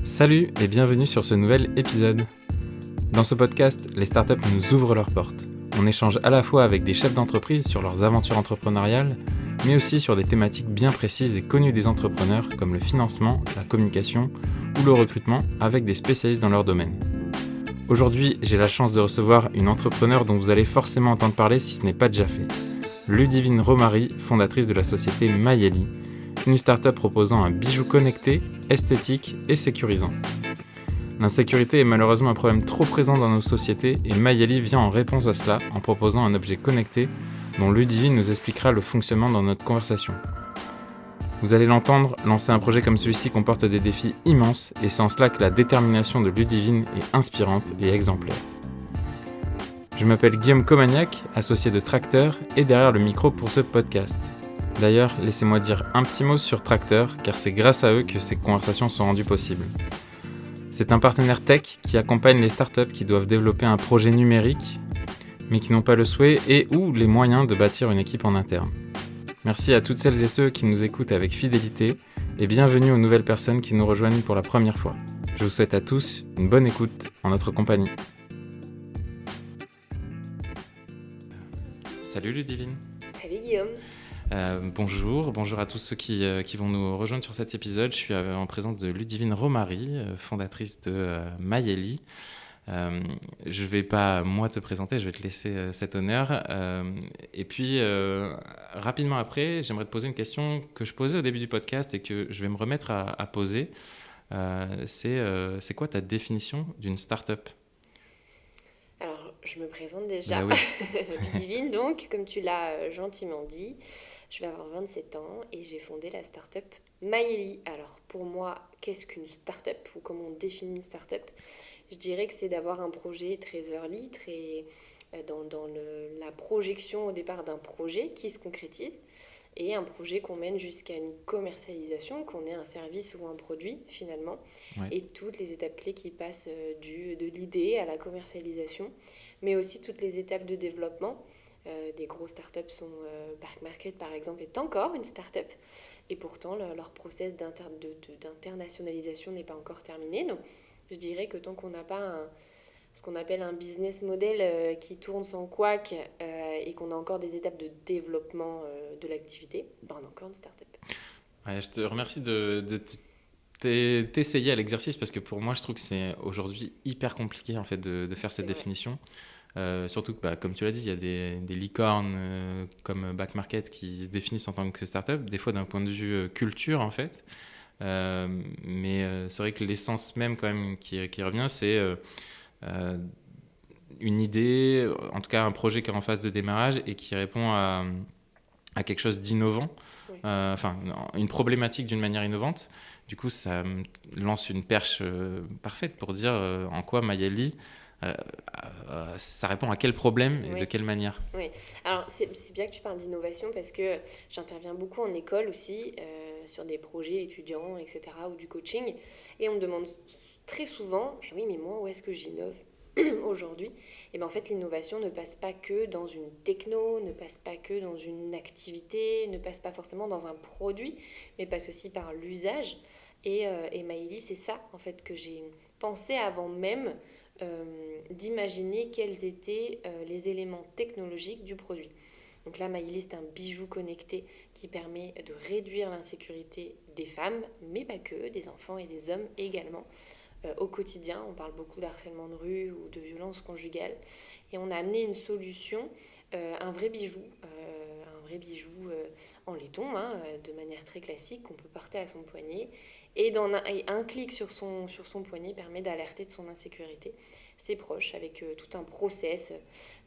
Salut et bienvenue sur ce nouvel épisode. Dans ce podcast, les startups nous ouvrent leurs portes. On échange à la fois avec des chefs d'entreprise sur leurs aventures entrepreneuriales, mais aussi sur des thématiques bien précises et connues des entrepreneurs comme le financement, la communication ou le recrutement avec des spécialistes dans leur domaine. Aujourd'hui, j'ai la chance de recevoir une entrepreneure dont vous allez forcément entendre parler si ce n'est pas déjà fait. Ludivine Romary, fondatrice de la société Mayeli, une startup proposant un bijou connecté, esthétique et sécurisant. L'insécurité est malheureusement un problème trop présent dans nos sociétés et Mayeli vient en réponse à cela en proposant un objet connecté dont Ludivine nous expliquera le fonctionnement dans notre conversation. Vous allez l'entendre, lancer un projet comme celui-ci comporte des défis immenses et c'est en cela que la détermination de Ludivine est inspirante et exemplaire. Je m'appelle Guillaume Comagnac, associé de Tracteur et derrière le micro pour ce podcast. D'ailleurs, laissez-moi dire un petit mot sur Tracteur, car c'est grâce à eux que ces conversations sont rendues possibles. C'est un partenaire tech qui accompagne les startups qui doivent développer un projet numérique, mais qui n'ont pas le souhait et ou les moyens de bâtir une équipe en interne. Merci à toutes celles et ceux qui nous écoutent avec fidélité, et bienvenue aux nouvelles personnes qui nous rejoignent pour la première fois. Je vous souhaite à tous une bonne écoute en notre compagnie. Salut Ludivine. Salut Guillaume. Bonjour à tous ceux qui vont nous rejoindre sur cet épisode. Je suis en présence de Ludivine Romary, fondatrice de Mayeli. Je ne vais pas moi te présenter, je vais te laisser cet honneur. Et puis rapidement après, j'aimerais te poser une question que je posais au début du podcast et que je vais me remettre à poser. C'est quoi ta définition d'une start-up ? Alors, je me présente déjà. Oui. Ludivine, donc, comme tu l'as gentiment dit, je vais avoir 27 ans et j'ai fondé la start-up Mayeli. Alors, pour moi, qu'est-ce qu'une start-up ou comment on définit une start-up ? Je dirais que c'est d'avoir un projet très early, très dans la projection au départ d'un projet qui se concrétise et un projet qu'on mène jusqu'à une commercialisation, qu'on ait un service ou un produit finalement, Ouais. et toutes les étapes clés qui passent de l'idée à la commercialisation, mais aussi toutes les étapes de développement. Des grosses startups sont Back Market par exemple est encore une startup et pourtant leur process d'internationalisation n'est pas encore terminé. Donc je dirais que tant qu'on n'a pas ce qu'on appelle un business model qui tourne sans couac et qu'on a encore des étapes de développement de l'activité, ben on a encore une start-up. Ouais, je te remercie de t'essayer à l'exercice parce que pour moi, je trouve que c'est aujourd'hui hyper compliqué en fait, de faire cette définition. Surtout que, comme tu l'as dit, il y a des licornes comme Back Market qui se définissent en tant que start-up, des fois d'un point de vue culture en fait. Mais c'est vrai que l'essence même quand même qui revient, c'est une idée, en tout cas un projet qui est en phase de démarrage et qui répond à quelque chose d'innovant, Oui. Une problématique d'une manière innovante. Du coup, ça me lance une perche parfaite pour dire en quoi Mayeli, ça répond à quel problème et de quelle manière. Oui, alors c'est bien que tu parles d'innovation parce que j'interviens beaucoup en école aussi sur des projets étudiants, etc. ou du coaching et on me demande très souvent, oui mais moi où est-ce que j'innove aujourd'hui? Et bien en fait l'innovation ne passe pas que dans une techno, ne passe pas que dans une activité, ne passe pas forcément dans un produit, mais passe aussi par l'usage et Mayeli c'est ça en fait que j'ai pensé avant même d'imaginer quels étaient les éléments technologiques du produit. Donc là, Mayeli, c'est un bijou connecté qui permet de réduire l'insécurité des femmes, mais pas que, des enfants et des hommes également. Au quotidien, on parle beaucoup d'harcèlement de rue ou de violence conjugale. Et on a amené une solution, un vrai bijou en laiton, de manière très classique, qu'on peut porter à son poignet. Et un clic sur son poignet permet d'alerter de son insécurité ses proches avec tout un process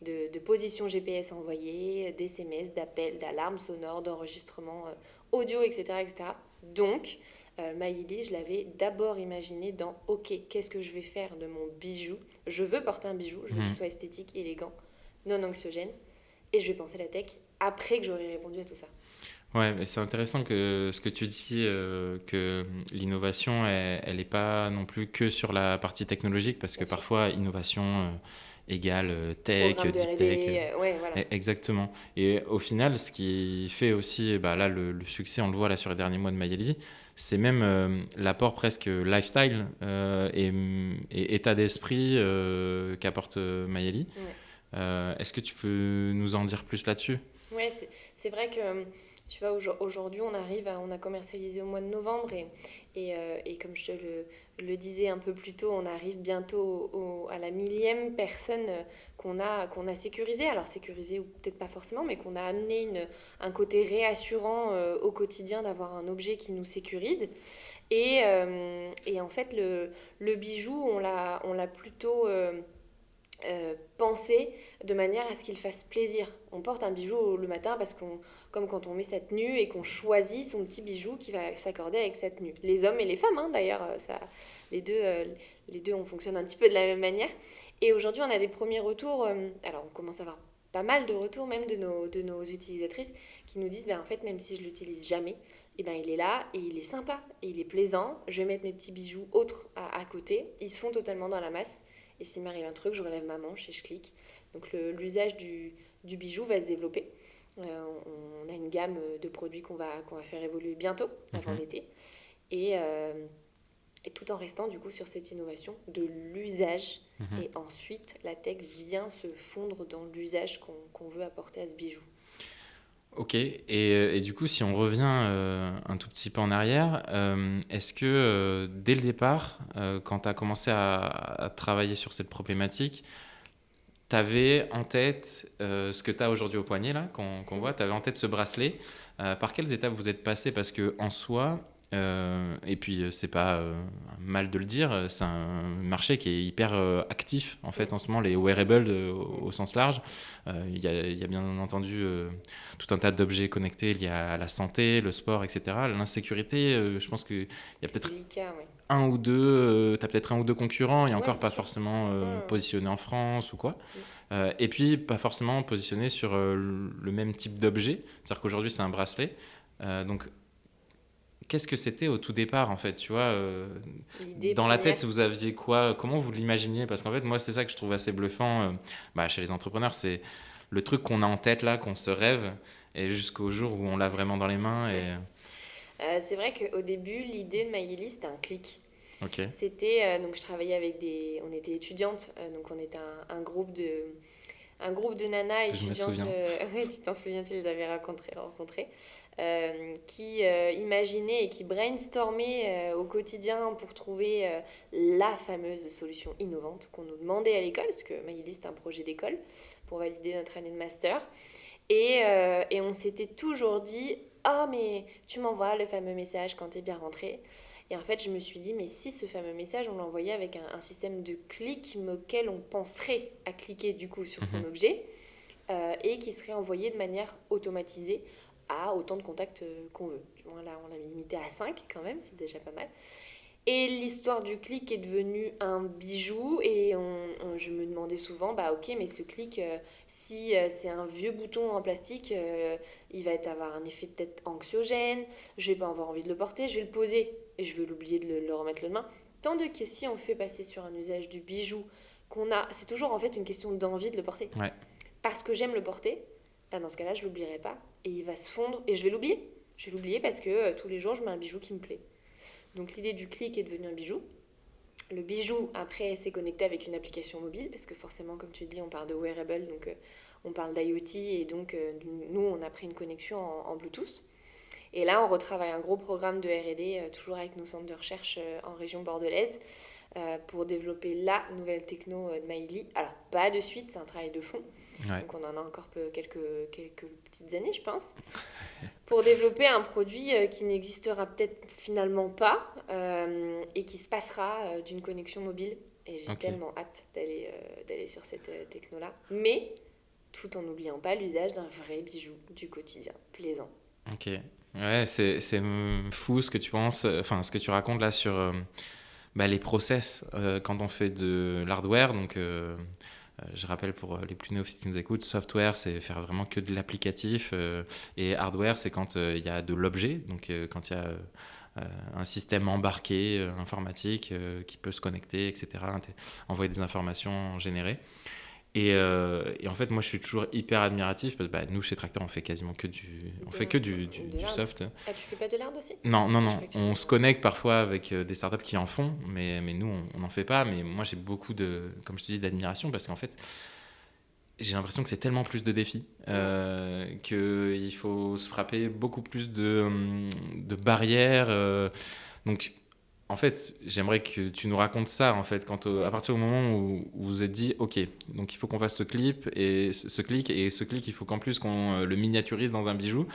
de position GPS envoyée, d'SMS, d'appels, d'alarmes sonores, d'enregistrement audio, etc. etc. Donc, Mayeli, je l'avais d'abord imaginé dans « Ok, qu'est-ce que je vais faire de mon bijou ? Je veux porter un bijou, je veux qu'il soit esthétique, élégant, non anxiogène. Et je vais penser la tech après que j'aurai répondu à tout ça. » Ouais, mais c'est intéressant que ce que tu dis, que l'innovation, elle n'est pas non plus que sur la partie technologique, parce que Bien sûr. parfois, innovation égale tech, Programme de deep R&D, tech. ouais, voilà. Exactement. Et au final, ce qui fait aussi, là, le succès, on le voit là sur les derniers mois de Mayeli, c'est même l'apport presque lifestyle et état d'esprit qu'apporte Mayeli. Est-ce que tu peux nous en dire plus là-dessus? Ouais, c'est vrai que tu vois, aujourd'hui, on a commercialisé au mois de novembre et comme je te le disais un peu plus tôt, on arrive bientôt à la millième personne qu'on a sécurisée. Alors sécurisée ou peut-être pas forcément, mais qu'on a amené un côté réassurant au quotidien d'avoir un objet qui nous sécurise. Et en fait, le bijou, on l'a plutôt penser de manière à ce qu'il fasse plaisir. On porte un bijou le matin parce comme quand on met sa tenue et qu'on choisit son petit bijou qui va s'accorder avec sa tenue. Les hommes et les femmes, hein, d'ailleurs, les deux, on fonctionne un petit peu de la même manière. Et aujourd'hui, on a des premiers retours. Alors, on commence à avoir pas mal de retours même de nos utilisatrices qui nous disent, ben, en fait, même si je l'utilise jamais, eh ben, il est là et il est sympa et il est plaisant. Je vais mettre mes petits bijoux autres à côté. Ils se font totalement dans la masse. Et s'il m'arrive un truc, je relève ma manche et je clique. Donc l'usage du bijou va se développer. On a une gamme de produits qu'on va faire évoluer bientôt, avant l'été. Et tout en restant du coup sur cette innovation de l'usage. Et ensuite, la tech vient se fondre dans l'usage qu'on veut apporter à ce bijou. Ok, et du coup, si on revient un tout petit peu en arrière, est-ce que dès le départ, quand tu as commencé à travailler sur cette problématique, tu avais en tête ce que tu as aujourd'hui au poignet, là, qu'on voit, tu avais en tête ce bracelet. Par quelles étapes vous êtes passé? Parce qu'en soi, et puis c'est pas mal de le dire, c'est un marché qui est hyper actif en fait en ce moment, les wearables au sens large. Il y a bien entendu tout un tas d'objets connectés liés à la santé, le sport, etc. L'insécurité, je pense qu'il y a peut-être délicat, ouais. un ou deux, t'as peut-être un ou deux concurrents, et encore pas sûr. forcément positionnés en France ou quoi. Et puis pas forcément positionnés sur le même type d'objet. C'est-à-dire qu'aujourd'hui c'est un bracelet. Donc qu'est-ce que c'était au tout départ en fait, tu vois dans la tête, vous aviez quoi? Comment vous l'imaginiez? Parce qu'en fait, moi, c'est ça que je trouve assez bluffant chez les entrepreneurs, c'est le truc qu'on a en tête là, qu'on se rêve, et jusqu'au jour où on l'a vraiment dans les mains. C'est vrai qu'au début, l'idée de Mayeli, c'était un clic. Okay. C'était, donc je travaillais avec on était étudiantes, donc on était un groupe de nanas étudiantes, tu t'en souviens, tu les avais rencontrées, qui imaginaient et qui brainstormaient au quotidien pour trouver la fameuse solution innovante qu'on nous demandait à l'école, parce que Mayeli, c'est un projet d'école pour valider notre année de master. Et on s'était toujours dit, ah, mais tu m'envoies le fameux message quand t'es bien rentré. Et en fait, je me suis dit, mais si ce fameux message, on l'envoyait avec un système de clic auquel on penserait à cliquer du coup sur son objet et qui serait envoyé de manière automatisée à autant de contacts qu'on veut. Du moins, là, on l'a limité à 5 quand même, c'est déjà pas mal. Et l'histoire du clic est devenue un bijou et je me demandais souvent, bah ok, mais ce clic, si c'est un vieux bouton en plastique, il va avoir un effet peut-être anxiogène, je vais pas avoir envie de le porter, je vais le poser et je vais l'oublier de le remettre le lendemain. Tandis que si on fait passer sur un usage du bijou c'est toujours en fait une question d'envie de le porter. Ouais. Parce que j'aime le porter, bah dans ce cas-là, je l'oublierai pas et il va se fondre et je vais l'oublier. Je vais l'oublier parce que tous les jours, je mets un bijou qui me plaît. Donc l'idée du clic est devenue un bijou. Le bijou, après, s'est connecté avec une application mobile, parce que forcément, comme tu dis, on parle de wearable, donc on parle d'IoT, et donc nous, on a pris une connexion en Bluetooth. Et là, on retravaille un gros programme de R&D, toujours avec nos centres de recherche en région bordelaise, pour développer la nouvelle techno de Mayeli. Alors, pas de suite, c'est un travail de fond. Ouais. Donc, on en a encore quelques petites années, je pense, pour développer un produit qui n'existera peut-être finalement pas et qui se passera d'une connexion mobile. Et j'ai tellement hâte d'aller sur cette techno-là. Mais tout en n'oubliant pas l'usage d'un vrai bijou du quotidien, plaisant. Ok. Ouais, c'est fou ce que tu penses, enfin ce que tu racontes là sur les process quand on fait de l'hardware. Donc, je rappelle pour les plus néophytes qui nous écoutent, software, c'est faire vraiment que de l'applicatif et hardware, c'est quand il y a de l'objet, donc quand il y a un système embarqué informatique qui peut se connecter, etc., envoyer des informations générées. Et en fait, moi, je suis toujours hyper admiratif parce que nous, chez Tracteur, on fait quasiment que du soft. Ah, tu fais pas de l'hard aussi ? Non, Je croyais que tu on faisais. se connecte parfois avec des startups qui en font, mais nous, on n'en fait pas. Mais moi, j'ai beaucoup comme je te dis, d'admiration parce qu'en fait, j'ai l'impression que c'est tellement plus de défis, qu'il faut se frapper beaucoup plus de barrières. Donc, en fait, j'aimerais que tu nous racontes ça, en fait, à partir du moment où vous vous êtes dit, OK, donc il faut qu'on fasse ce clip, et ce clic, il faut qu'en plus qu'on le miniaturise dans un bijou.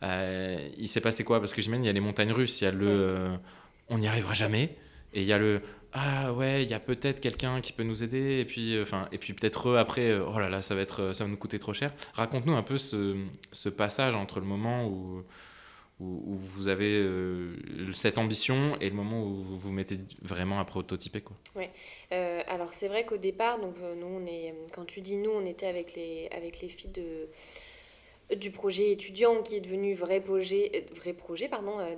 Il s'est passé quoi ? Parce que j'imagine, il y a les montagnes russes, il y a on n'y arrivera jamais, et il y a ah ouais, il y a peut-être quelqu'un qui peut nous aider, et puis peut-être après, oh là là, ça va nous coûter trop cher. Raconte-nous un peu ce passage entre le moment où vous avez cette ambition et le moment où vous vous mettez vraiment à prototyper, quoi. Ouais. Alors c'est vrai qu'au départ, donc nous quand tu dis nous, on était avec les filles du projet étudiant qui est devenu vrai projet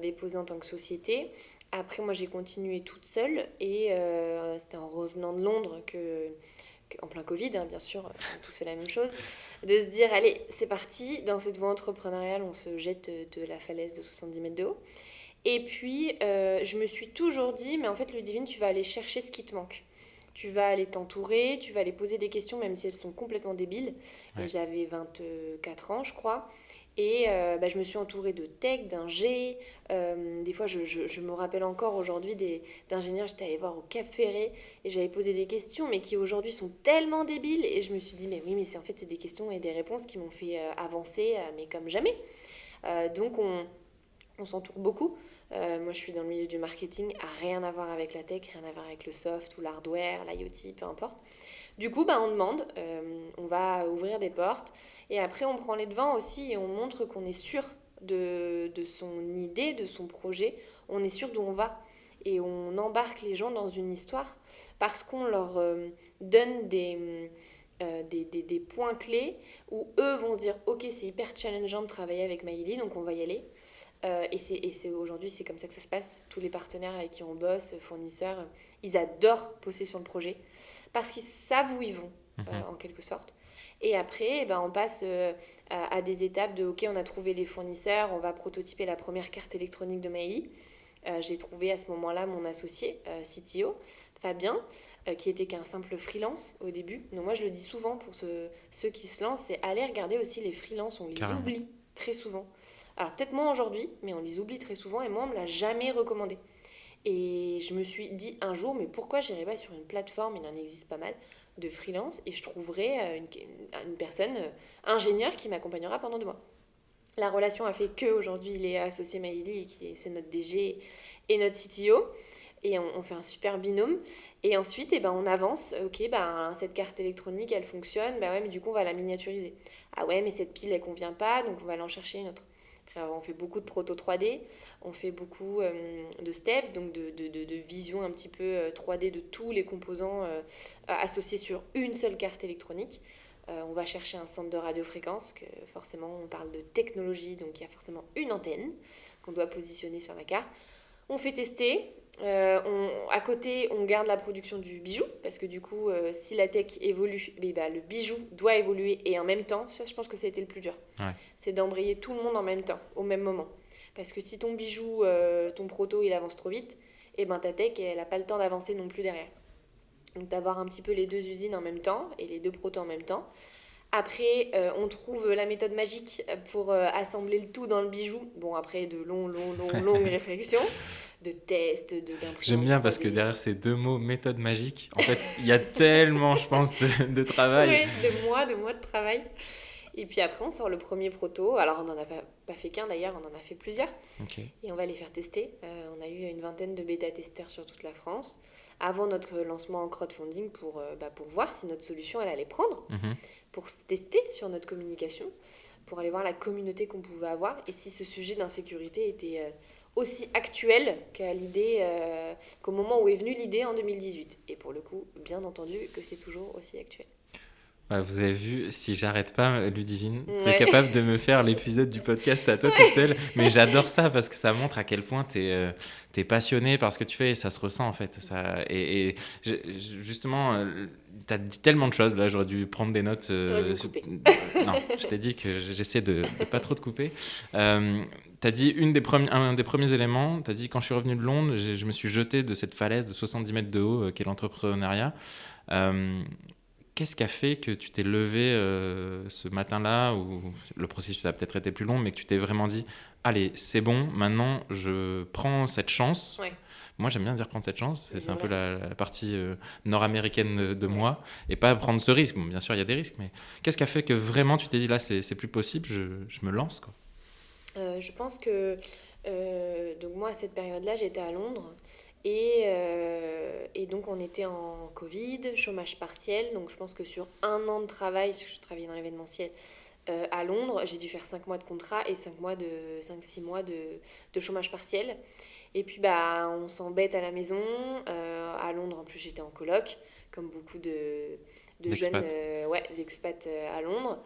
déposé en tant que société. Après, moi, j'ai continué toute seule et c'était en revenant de Londres en plein Covid, hein, bien sûr, on a tous fait la même chose, de se dire, allez, c'est parti, dans cette voie entrepreneuriale, on se jette de la falaise de 70 mètres de haut. Et puis, je me suis toujours dit, mais en fait, Ludivine, tu vas aller chercher ce qui te manque. Tu vas aller t'entourer, tu vas aller poser des questions, même si elles sont complètement débiles. Ouais. Et j'avais 24 ans, je crois. Et je me suis entourée de tech, d'ingé. Des fois, je me rappelle encore aujourd'hui d'ingénieurs. J'étais allée voir au Cap Ferré et j'avais posé des questions, mais qui aujourd'hui sont tellement débiles. Et je me suis dit, mais oui, mais c'est des questions et des réponses qui m'ont fait avancer, mais comme jamais. Donc, on s'entoure beaucoup. Moi, je suis dans le milieu du marketing, rien à voir avec la tech, rien à voir avec le soft ou l'hardware, l'IoT, peu importe. Du coup, on demande, on va ouvrir des portes et après, on prend les devants aussi et on montre qu'on est sûr de son idée, de son projet, on est sûr d'où on va. Et on embarque les gens dans une histoire parce qu'on leur donne des points clés où eux vont se dire « Ok, c'est hyper challengeant de travailler avec Maïli, donc on va y aller ». Aujourd'hui, c'est comme ça que ça se passe. Tous les partenaires avec qui on bosse, fournisseurs, ils adorent bosser sur le projet parce qu'ils savent où ils vont, en quelque sorte. Et après, on passe à des étapes de OK, on a trouvé les fournisseurs, on va prototyper la première carte électronique de Maïli. J'ai trouvé à ce moment-là mon associé, CTO, Fabien, qui était qu'un simple freelance au début. Donc moi, je le dis souvent pour ceux qui se lancent, c'est aller regarder aussi les freelances, on les oublie très souvent. Alors peut-être moins aujourd'hui, mais on les oublie très souvent et moi on me l'a jamais recommandé. Et je me suis dit un jour, mais pourquoi j'irais pas sur une plateforme, il en existe pas mal, de freelance et je trouverai une personne ingénieure qui m'accompagnera pendant 2 mois. La relation a fait qu'aujourd'hui il est associé Maïli, c'est notre DG et notre CTO. Et on fait un super binôme. Et ensuite, on avance. Ok, cette carte électronique, elle fonctionne. Ouais, mais du coup, on va la miniaturiser. Ah ouais, mais cette pile, elle convient pas, donc on va aller en chercher une autre. Après, on fait beaucoup de proto 3D. On fait beaucoup de steps, donc de vision un petit peu 3D de tous les composants associés sur une seule carte électronique. On va chercher un centre de radiofréquence, que forcément, on parle de technologie, donc il y a forcément une antenne qu'on doit positionner sur la carte. On fait tester. À côté, on garde la production du bijou, parce que du coup, si la tech évolue, le bijou doit évoluer, et en même temps, ça, je pense que ça a été le plus dur. Ouais. C'est d'embrayer tout le monde en même temps, au même moment. Parce que si ton bijou, ton proto, il avance trop vite, ta tech, elle n'a pas le temps d'avancer non plus derrière. Donc d'avoir un petit peu les 2 usines en même temps, et les 2 protos en même temps. Après, on trouve la méthode magique pour assembler le tout dans le bijou. Bon, après, de longues réflexions, de tests, d'imprimantes. J'aime bien 3D. Parce que derrière ces 2 mots, méthode magique, en fait, il y a tellement, je pense, de travail. Oui, de mois de travail. Et puis après, on sort le premier proto. Alors, on n'en a pas fait qu'un d'ailleurs, on en a fait plusieurs. Okay. Et on va les faire tester. On a eu une vingtaine de bêta-testeurs sur toute la France avant notre lancement en crowdfunding pour voir si notre solution, elle allait prendre. Pour se tester sur notre communication, pour aller voir la communauté qu'on pouvait avoir et si ce sujet d'insécurité était aussi actuel qu'au moment où est venue l'idée en 2018. Et pour le coup, bien entendu que c'est toujours aussi actuel. Ouais, vous avez vu, si j'arrête pas, Ludivine, tu es capable de me faire l'épisode du podcast à toi toute seule. Mais j'adore ça parce que ça montre à quel point t'es passionnée par ce que tu fais et ça se ressent en fait. Justement, t'as dit tellement de choses, là, j'aurais dû prendre des notes. T'aurais dû me couper. Non, je t'ai dit que j'essaie de pas trop te couper. T'as dit un des premiers éléments, t'as dit quand je suis revenu de Londres, je me suis jeté de cette falaise de 70 mètres de haut qu'est l'entrepreneuriat. Qu'est-ce qui a fait que tu t'es levé ce matin-là, où le processus a peut-être été plus long, mais que tu t'es vraiment dit, allez, c'est bon, maintenant je prends cette chance. Ouais. Moi, j'aime bien dire prendre cette chance, c'est un peu Ouais. la partie nord-américaine de moi, et pas prendre ce risque. Bon, bien sûr, il y a des risques, mais qu'est-ce qui a fait que vraiment tu t'es dit, là, c'est plus possible, je me lance, quoi. Je pense que donc moi à cette période-là j'étais à Londres et donc on était en Covid, chômage partiel, donc je pense que sur un an de travail, parce que je travaillais dans l'événementiel à Londres, j'ai dû faire 5 mois de contrat et 5-6 mois de chômage partiel. Et puis bah on s'embête à la maison, à Londres en plus j'étais en coloc, comme beaucoup de jeunes D'expat. ouais, d'expats à Londres.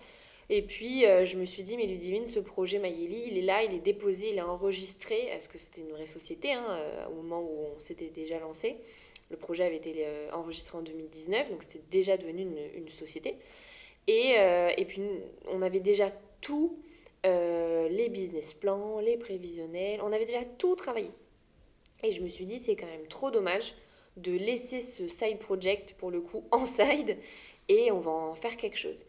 Et puis, je me suis dit, mais Ludivine, ce projet Mayeli, il est là, il est déposé, il est enregistré, parce que c'était une vraie société au moment où on s'était déjà lancé. Le projet avait été enregistré en 2019, donc c'était déjà devenu une société. Et puis, on avait déjà tout, les business plans, les prévisionnels, on avait déjà tout travaillé. Et je me suis dit, c'est quand même trop dommage de laisser ce side project, pour le coup, en side, et on va en faire quelque chose.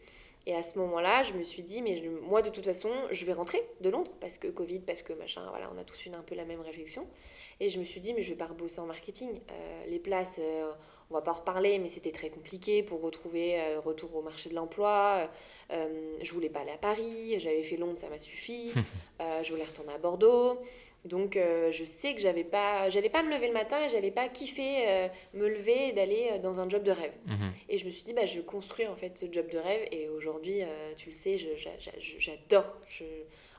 Et à ce moment-là, je me suis dit, mais moi, de toute façon, je vais rentrer de Londres, parce que Covid, parce que machin, voilà, on a tous eu un peu la même réflexion. Et je me suis dit, mais je vais pas rebosser en marketing. Les places, on va pas en reparler, mais c'était très compliqué pour retrouver retour au marché de l'emploi. Je voulais pas aller à Paris, j'avais fait Londres, ça m'a suffi. Je voulais retourner à Bordeaux. Donc je sais que j'allais pas me lever le matin et j'allais pas kiffer me lever et d'aller dans un job de rêve. Mhm. Et je me suis dit, bah, je vais construire en fait ce job de rêve. Et aujourd'hui, tu le sais, j'adore.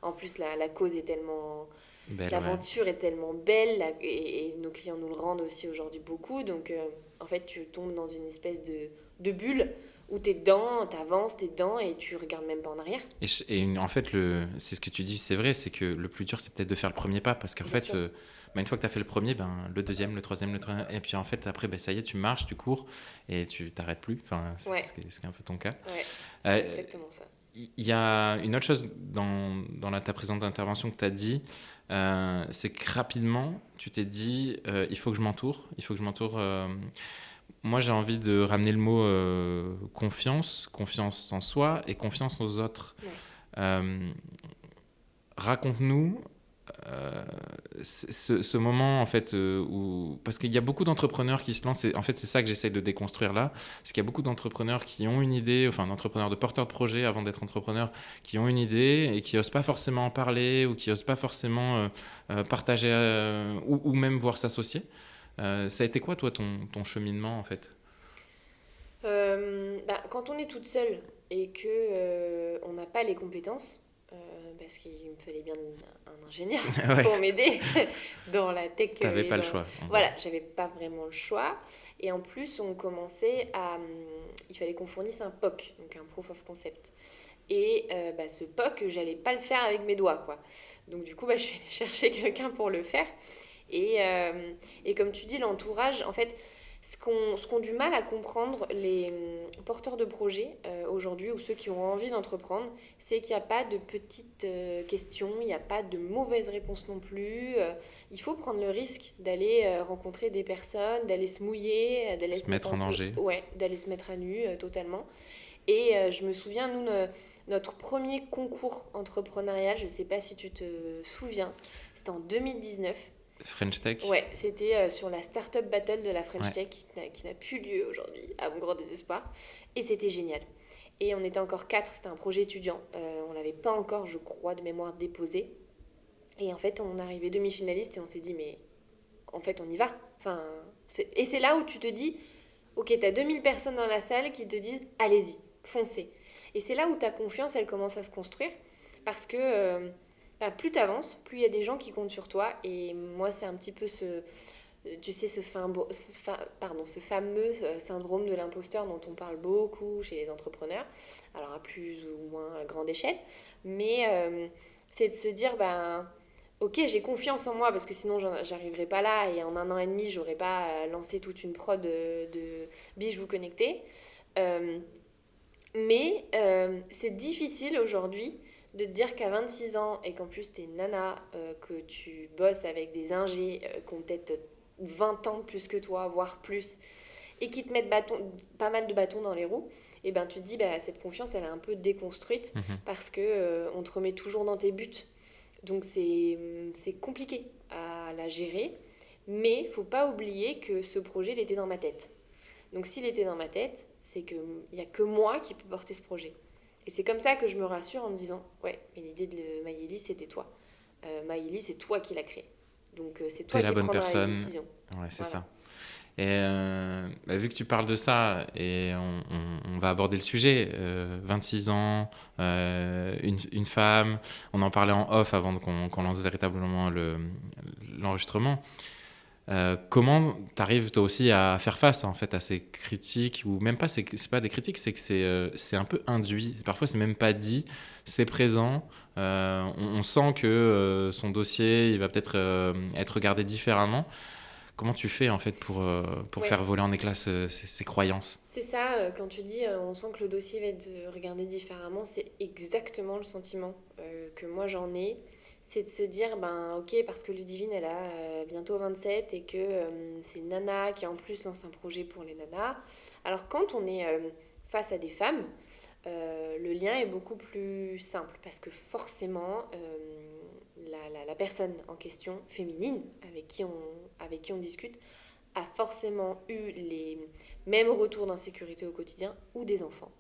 En plus, la cause est tellement... Belle, ouais. L'aventure est tellement belle et nos clients nous le rendent aussi aujourd'hui beaucoup. Donc en fait, tu tombes dans une espèce de bulle où t'es dedans, t'avances, t'es dedans et tu regardes même pas en arrière. En fait, c'est ce que tu dis, c'est vrai, c'est que le plus dur, c'est peut-être de faire le premier pas, parce qu'en Bien fait, sûr. une fois que tu as fait le premier, le deuxième, le troisième, et puis en fait, après, ça y est, tu marches, tu cours, et tu t'arrêtes plus. Enfin, Ouais. c'est un peu ton cas. Ouais, c'est Euh, exactement ça. Il y a une autre chose dans ta présente intervention que tu as dit, c'est que rapidement, tu t'es dit, il faut que je m'entoure, il faut que je m'entoure. Moi, j'ai envie de ramener le mot confiance en soi et confiance aux autres. Ouais. Raconte-nous ce moment en fait où, parce qu'il y a beaucoup d'entrepreneurs qui se lancent, et en fait c'est ça que j'essaie de déconstruire là, parce qu'il y a beaucoup d'entrepreneurs qui ont une idée, enfin d'entrepreneurs, de porteurs de projets avant d'être entrepreneurs, qui ont une idée et qui osent pas forcément en parler ou qui osent pas forcément partager ou même voir s'associer. Ça a été quoi toi ton cheminement en fait? Quand on est toute seule et que on n'a pas les compétences, parce qu'il me fallait bien un ingénieur Ouais. pour m'aider dans la tech. T'avais pas le choix. Voilà, j'avais pas vraiment le choix. Et en plus, on commençait à... il fallait qu'on fournisse un POC, donc un Proof of Concept. Et ce POC, j'allais pas le faire avec mes doigts, quoi. Donc du coup, je suis allée chercher quelqu'un pour le faire. Et comme tu dis, l'entourage, en fait, ce qu'ont du mal à comprendre les porteurs de projets aujourd'hui ou ceux qui ont envie d'entreprendre, c'est qu'il n'y a pas de petites questions, il n'y a pas de mauvaises réponses non plus. Il faut prendre le risque d'aller rencontrer des personnes, d'aller se mouiller, d'aller Se mettre en danger. Ouais, d'aller se mettre à nu totalement. Et je me souviens, nous, notre premier concours entrepreneurial, je ne sais pas si tu te souviens, c'était en 2019. French Tech. Ouais, c'était sur la Startup Battle de la French Ouais. Tech qui n'a plus lieu aujourd'hui, à mon grand désespoir. Et c'était génial. Et on était encore 4, c'était un projet étudiant. On l'avait pas encore, je crois, de mémoire déposé. Et en fait, on est arrivé demi-finaliste et on s'est dit, mais en fait, on y va. Enfin, et c'est là où tu te dis, ok, t'as 2000 personnes dans la salle qui te disent, allez-y, foncez. Et c'est là où ta confiance, elle commence à se construire. Parce que plus tu avances, plus il y a des gens qui comptent sur toi. Et moi, c'est un petit peu ce fameux syndrome de l'imposteur dont on parle beaucoup chez les entrepreneurs. Alors à plus ou moins grande échelle. Mais c'est de se dire, ok, j'ai confiance en moi parce que sinon j'arriverai pas là et en 1 an et demi, j'aurais pas lancé toute une prod de Bijou Connecté. Mais c'est difficile aujourd'hui de te dire qu'à 26 ans et qu'en plus t'es une nana, que tu bosses avec des ingés qui ont peut-être 20 ans de plus que toi, voire plus, et qui te mettent pas mal de bâtons dans les roues, et ben tu te dis cette confiance elle est un peu déconstruite parce que on te remet toujours dans tes buts. Donc c'est compliqué à la gérer, mais faut pas oublier que ce projet il était dans ma tête. Donc s'il était dans ma tête, c'est qu'il n'y a que moi qui peux porter ce projet. Et c'est comme ça que je me rassure en me disant, ouais, mais l'idée de Maïli, c'était toi. Maïli, c'est toi qui l'as créé. Donc c'est toi T'es la qui bonne prendras les personne. décisions. Ouais, c'est Voilà. ça. Et vu que tu parles de ça, et on va aborder le sujet, 26 ans, une femme, on en parlait en off avant qu'on lance véritablement l'enregistrement. Comment tu arrives toi aussi à faire face en fait à ces critiques, ou même pas, c'est pas des critiques, c'est que c'est un peu induit, parfois c'est même pas dit, c'est présent, on sent que son dossier il va peut-être être regardé différemment. Comment tu fais en fait pour Ouais. faire voler en éclats ces croyances? C'est ça, quand tu dis on sent que le dossier va être regardé différemment, c'est exactement le sentiment que moi j'en ai. C'est de se dire, ok, parce que Ludivine elle a bientôt 27 et que c'est une nana qui en plus lance un projet pour les nanas. Alors quand on est face à des femmes, le lien est beaucoup plus simple parce que forcément la personne en question, féminine, avec qui on discute, a forcément eu les mêmes retours d'insécurité au quotidien ou des enfants.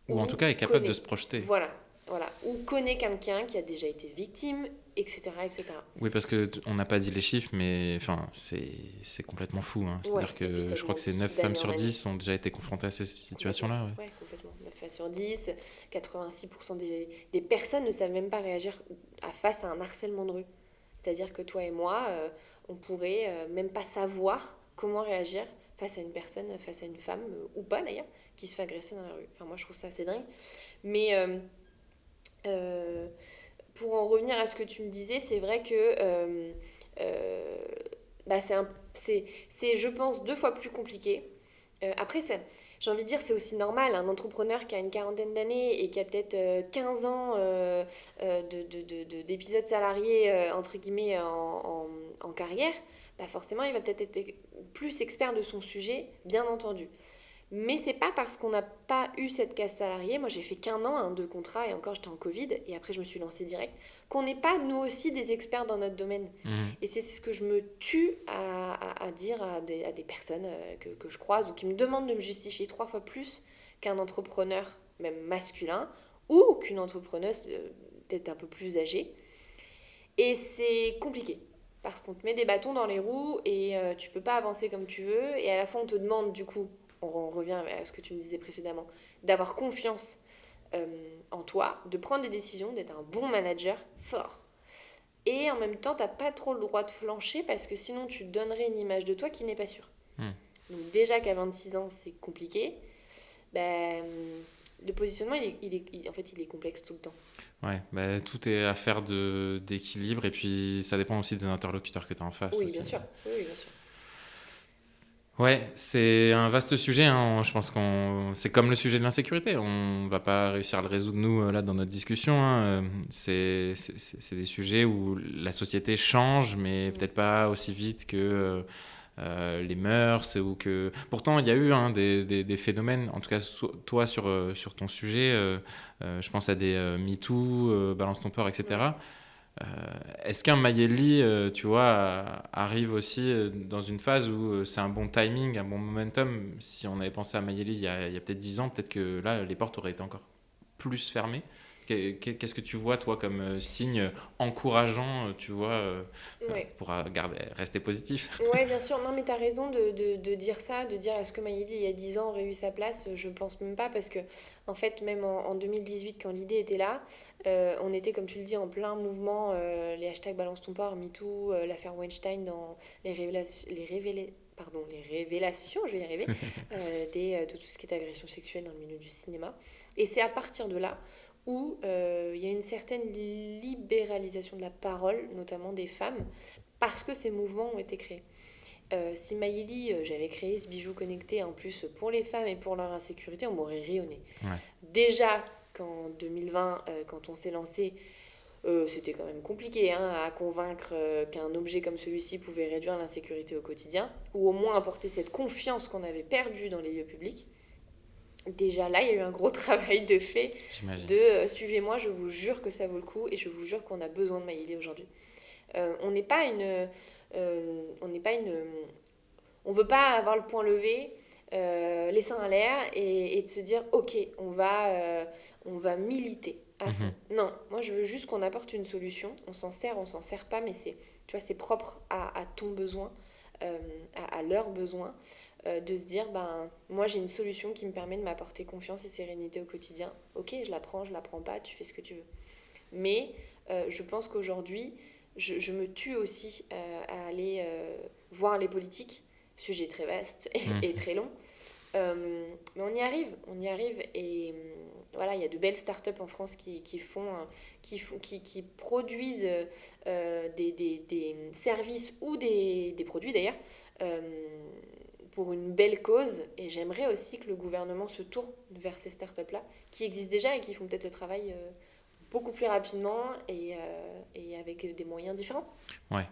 Ou en tout cas est capable de se projeter. Voilà, ou connaît quelqu'un qui a déjà été victime, etc. etc. Oui, parce qu'on n'a pas dit les chiffres, mais enfin, c'est complètement fou. Hein. C'est-à-dire que je crois que c'est 9 femmes sur 10 ont déjà été confrontées à ces situations-là. Ouais, complètement. 9 femmes sur 10, 86% des personnes ne savent même pas réagir face à un harcèlement de rue. C'est-à-dire que toi et moi, on pourrait même pas savoir comment réagir face à une personne, face à une femme, ou pas d'ailleurs, qui se fait agresser dans la rue. Enfin, moi, je trouve ça assez dingue. Mais pour en revenir à ce que tu me disais, c'est vrai que c'est, je pense, 2 fois plus compliqué. Après, j'ai envie de dire, c'est aussi normal. Un entrepreneur qui a une quarantaine d'années et qui a peut-être 15 ans d'épisodes salariés, entre guillemets, en carrière, forcément, il va peut-être être plus expert de son sujet, bien entendu. Mais c'est pas parce qu'on n'a pas eu cette case salariée, moi j'ai fait qu'1 an de contrat et encore j'étais en Covid et après je me suis lancée direct, qu'on n'est pas nous aussi des experts dans notre domaine. Et c'est ce que je me tue à dire à des personnes que je croise ou qui me demandent de me justifier 3 fois plus qu'un entrepreneur, même masculin, ou qu'une entrepreneuse peut-être un peu plus âgée. Et c'est compliqué. Parce qu'on te met des bâtons dans les roues et tu peux pas avancer comme tu veux. Et à la fois, on te demande, du coup, on revient à ce que tu me disais précédemment, d'avoir confiance en toi, de prendre des décisions, d'être un bon manager fort. Et en même temps, t'as pas trop le droit de flancher parce que sinon, tu donnerais une image de toi qui n'est pas sûre. Donc déjà qu'à 26 ans, c'est compliqué. Le positionnement, en fait, il est complexe tout le temps. Ouais, tout est affaire d'équilibre et puis ça dépend aussi des interlocuteurs que tu as en face. Oui, aussi. Bien sûr. Oui, bien sûr. Ouais, c'est un vaste sujet. Hein. Je pense c'est comme le sujet de l'insécurité. On va pas réussir à le résoudre nous là dans notre discussion. Hein. C'est des sujets où la société change, mais peut-être pas aussi vite que les mœurs ou que. Pourtant, il y a eu des phénomènes. En tout cas, toi sur ton sujet, je pense à des MeToo, Balance ton port, etc. Ouais. Est-ce qu'un Mayeli, tu vois, arrive aussi dans une phase où c'est un bon timing, un bon momentum? Si on avait pensé à Mayeli il y a peut-être 10 ans, peut-être que là, les portes auraient été encore plus fermées. Qu'est-ce que tu vois, toi, comme signe encourageant, tu vois, pour rester positif? Ouais, bien sûr. Non, mais tu as raison de dire ça, de dire est-ce que Mayeli, il y a 10 ans, aurait eu sa place? Je pense même pas parce que, en fait, même en 2018, quand l'idée était là, on était, comme tu le dis, en plein mouvement, les hashtags Balance ton port, MeToo, l'affaire Weinstein dans les révélations, je vais y arriver, de tout ce qui est agression sexuelle dans le milieu du cinéma. Et c'est à partir de là où il y a une certaine libéralisation de la parole, notamment des femmes, parce que ces mouvements ont été créés. Si Maïli, j'avais créé ce bijou connecté en plus pour les femmes et pour leur insécurité, on m'aurait ri au nez. Ouais. Déjà qu'en 2020, quand on s'est lancé, c'était quand même compliqué à convaincre qu'un objet comme celui-ci pouvait réduire l'insécurité au quotidien, ou au moins apporter cette confiance qu'on avait perdue dans les lieux publics. Déjà là, il y a eu un gros travail de fait de suivez-moi, je vous jure que ça vaut le coup et je vous jure qu'on a besoin de Maïli aujourd'hui. On n'est pas une... On veut pas avoir le poing levé, les seins à l'air et de se dire ok, on va militer à fond. Non, moi je veux juste qu'on apporte une solution. On s'en sert pas, mais c'est propre à ton besoin, à leurs besoins. De se dire, moi j'ai une solution qui me permet de m'apporter confiance et sérénité au quotidien. Ok, je la prends pas, tu fais ce que tu veux. Mais je pense qu'aujourd'hui, je me tue aussi à aller voir les politiques, sujet très vaste et très long. Mais on y arrive et voilà, il y a de belles startups en France qui produisent des services ou des produits d'ailleurs pour une belle cause, et j'aimerais aussi que le gouvernement se tourne vers ces startups-là, qui existent déjà et qui font peut-être le travail beaucoup plus rapidement et avec des moyens différents. Ouais,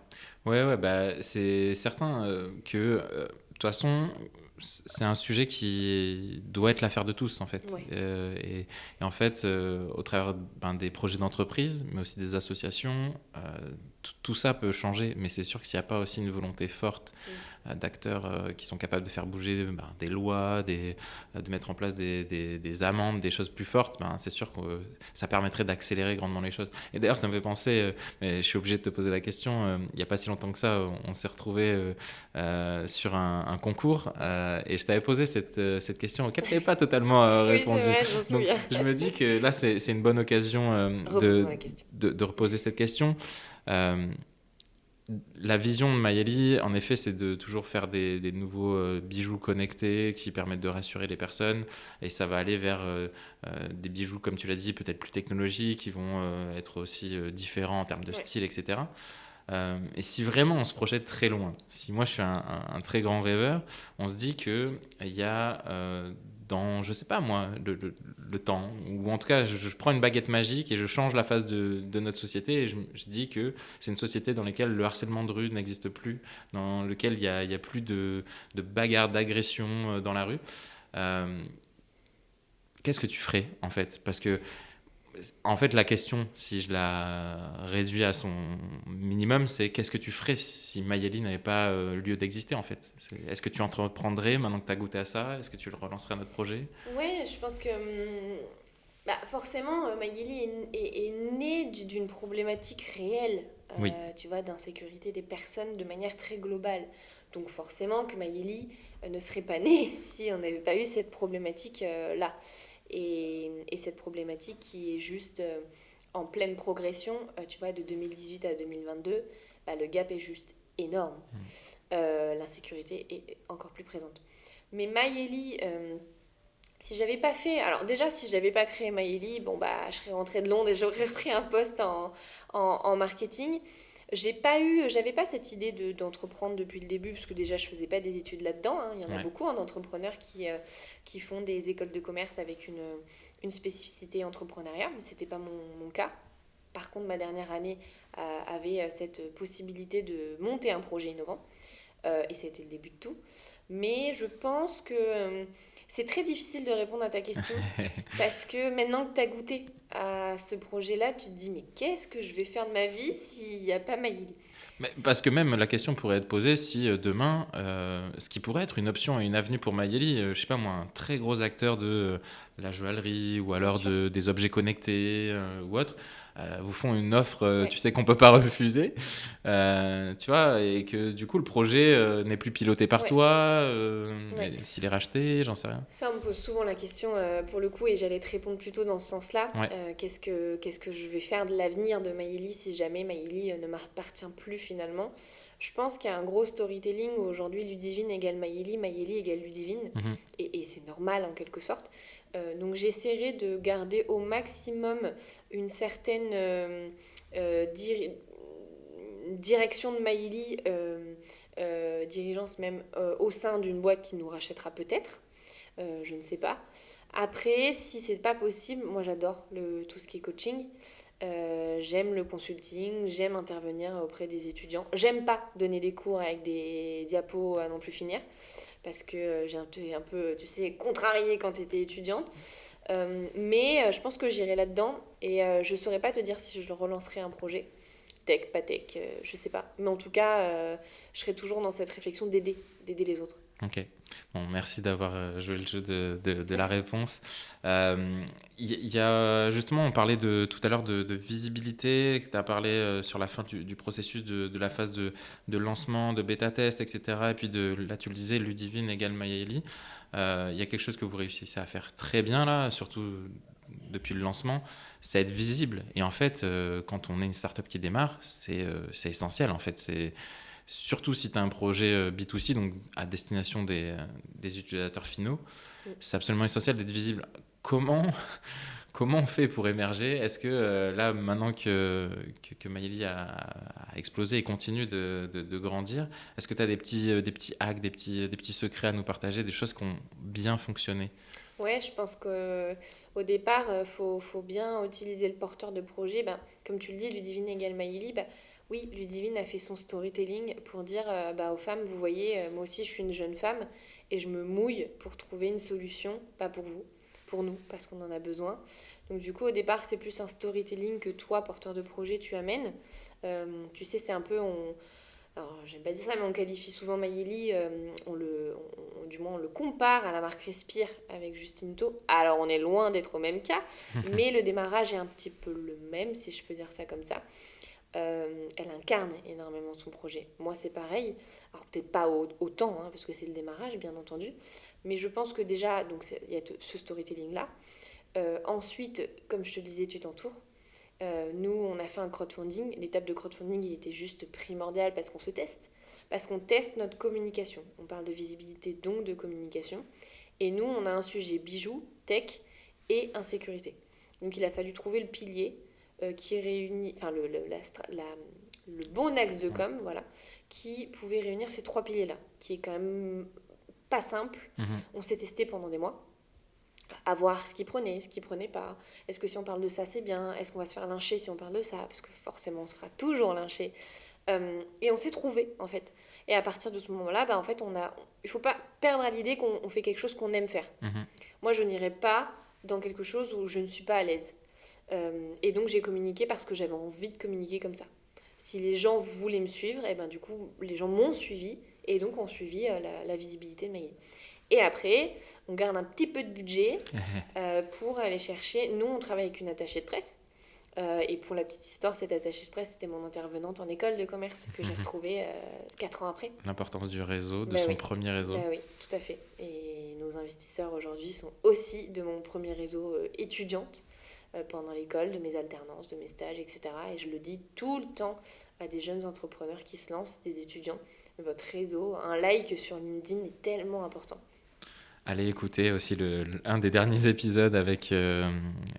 c'est certain que, de toute façon, c'est un sujet qui doit être l'affaire de tous, en fait. Ouais. Et en fait, au travers des projets d'entreprise, mais aussi des associations, tout ça peut changer, mais c'est sûr que s'il n'y a pas aussi une volonté forte d'acteurs qui sont capables de faire bouger des lois, de mettre en place des amendes, des choses plus fortes, c'est sûr que ça permettrait d'accélérer grandement les choses. Et d'ailleurs, ça me fait penser, mais je suis obligé de te poser la question, il n'y a pas si longtemps que ça, on s'est retrouvés sur un concours et je t'avais posé cette question auquel tu n'avais pas totalement répondu. Oui, c'est vrai, j'en Donc je me dis que là, c'est une bonne occasion de reposer cette question. La vision de Maïli, en effet, c'est de toujours faire des nouveaux bijoux connectés qui permettent de rassurer les personnes. Et ça va aller vers des bijoux, comme tu l'as dit, peut-être plus technologiques, qui vont être aussi différents en termes de style, etc. Et si vraiment on se projette très loin, si moi je suis un très grand rêveur, on se dit qu'il y a dans, je sais pas moi, le temps, ou en tout cas je prends une baguette magique et je change la face de notre société et je dis que c'est une société dans laquelle le harcèlement de rue n'existe plus, dans laquelle il y a plus de bagarres, d'agressions dans la rue. Qu'est-ce que tu ferais en fait ? Parce que en fait, la question, si je la réduis à son minimum, c'est qu'est-ce que tu ferais si Maïli n'avait pas lieu d'exister, en fait ? Est-ce que tu entreprendrais maintenant que tu as goûté à ça ? Est-ce que tu le relancerais à notre projet ? Oui, je pense que forcément, Maïli est née d'une problématique réelle, Oui. tu vois, d'insécurité des personnes de manière très globale. Donc forcément que Maïli ne serait pas née si on n'avait pas eu cette problématique-là. Et cette problématique qui est juste en pleine progression, tu vois, de 2018 à 2022, le gap est juste énorme. L'insécurité est encore plus présente. Mais Maïli, si j'avais pas fait... Alors déjà, si j'avais pas créé Maïli, je serais rentrée de Londres et j'aurais repris un poste en marketing. J'avais pas cette idée d'entreprendre depuis le début, parce que déjà je faisais pas des études là-dedans. Il y en a beaucoup d'entrepreneurs qui font des écoles de commerce avec une spécificité entrepreneuriale, mais c'était pas mon cas. Par contre, ma dernière année avait cette possibilité de monter un projet innovant, et c'était le début de tout. Mais je pense que c'est très difficile de répondre à ta question, parce que maintenant que tu as goûté à ce projet-là, tu te dis mais qu'est-ce que je vais faire de ma vie s'il n'y a pas Maïli ? Parce que même la question pourrait être posée si demain, ce qui pourrait être une option et une avenue pour Maïli, je sais pas moi, un très gros acteur de la joaillerie ou alors des objets connectés ou autre, vous font une offre, tu sais qu'on peut pas refuser, tu vois, et que du coup le projet n'est plus piloté par toi, s'il est racheté, j'en sais rien. Ça, on me pose souvent la question pour le coup, et j'allais te répondre plutôt dans ce sens-là. Qu'est-ce que je vais faire de l'avenir de Maïli si jamais Maïli ne m'appartient plus finalement ? Je pense qu'il y a un gros storytelling où aujourd'hui Ludivine égale Maïli, Maïli égale Ludivine, et c'est normal en quelque sorte. Donc j'essaierai de garder au maximum une certaine direction de Maïli dirigeance même au sein d'une boîte qui nous rachètera peut-être. Je ne sais pas. Après, si c'est pas possible, moi j'adore tout ce qui est coaching. J'aime le consulting, j'aime intervenir auprès des étudiants. J'aime pas donner des cours avec des diapos à non plus finir, parce que j'ai un peu, tu sais, contrariée quand tu étais étudiante. Mais je pense que j'irai là-dedans et je saurais pas te dire si je relancerai un projet. Tech, pas tech, je sais pas. Mais en tout cas, je serai toujours dans cette réflexion d'aider les autres. Ok. Bon, merci d'avoir joué le jeu de la réponse. Y a, justement, on parlait tout à l'heure de visibilité, tu as parlé sur la fin du processus de la phase de lancement, de bêta-test, etc. Et puis là, tu le disais, Ludivine égale Maïeli. Il y a quelque chose que vous réussissez à faire très bien là, surtout depuis le lancement, c'est être visible. Et en fait, quand on est une startup qui démarre, c'est essentiel. En fait, c'est surtout si tu as un projet B2C, donc à destination des utilisateurs finaux, c'est absolument essentiel d'être visible. Comment on fait pour émerger? Est-ce que là, maintenant que Maïli a explosé et continue de grandir, est-ce que tu as des petits hacks, des petits secrets à nous partager, des choses qui ont bien fonctionné? Ouais, je pense qu'au départ, faut bien utiliser le porteur de projet. Ben, comme tu le dis, Ludivine égale Maïli. Ben, oui, Ludivine a fait son storytelling pour dire aux femmes, vous voyez, moi aussi je suis une jeune femme et je me mouille pour trouver une solution, pas pour vous, pour nous, parce qu'on en a besoin. Donc du coup, au départ, c'est plus un storytelling que toi, porteur de projet, tu amènes. Tu sais, c'est un peu... Alors, j'aime pas dire ça, mais on qualifie souvent Maïli, du moins on le compare à la marque Respire avec Justine To. Alors, on est loin d'être au même cas, mais le démarrage est un petit peu le même, si je peux dire ça comme ça. Elle incarne énormément son projet. Moi, c'est pareil. Alors, peut-être pas autant, hein, parce que c'est le démarrage, bien entendu. Mais je pense que déjà, donc il y a ce storytelling-là. Ensuite, comme je te le disais, tu t'entoures. Nous, on a fait un crowdfunding. L'étape de crowdfunding, il était juste primordial parce qu'on se teste. Parce qu'on teste notre communication. On parle de visibilité, donc de communication. Et nous, on a un sujet bijoux, tech et insécurité. Donc, il a fallu trouver le pilier qui réunit, enfin le bon axe de com, voilà, qui pouvait réunir ces trois piliers-là, qui est quand même pas simple. On s'est testé pendant des mois, à voir ce qui prenait pas. Est-ce que si on parle de ça, c'est bien? Est-ce qu'on va se faire lyncher si on parle de ça? Parce que forcément, on se fera toujours lyncher. Et on s'est trouvé, en fait. Et à partir de ce moment-là, en fait, il faut pas perdre à l'idée qu'on fait quelque chose qu'on aime faire. Moi, je n'irai pas dans quelque chose où je ne suis pas à l'aise. Et donc j'ai communiqué parce que j'avais envie de communiquer comme ça. Si les gens voulaient me suivre, et du coup les gens m'ont suivi et donc ont suivi la visibilité de Maïli. Et après, on garde un petit peu de budget pour aller chercher. Nous, on travaille avec une attachée de presse. Et pour la petite histoire, cette attachée de presse, c'était mon intervenante en école de commerce que j'ai retrouvée 4 ans après. L'importance du réseau, de son premier réseau. Oui, tout à fait. Et nos investisseurs aujourd'hui sont aussi de mon premier réseau étudiante pendant l'école, de mes alternances, de mes stages, etc. Et je le dis tout le temps à des jeunes entrepreneurs qui se lancent, des étudiants. Votre réseau, un like sur LinkedIn est tellement important. Allez écouter aussi un des derniers épisodes avec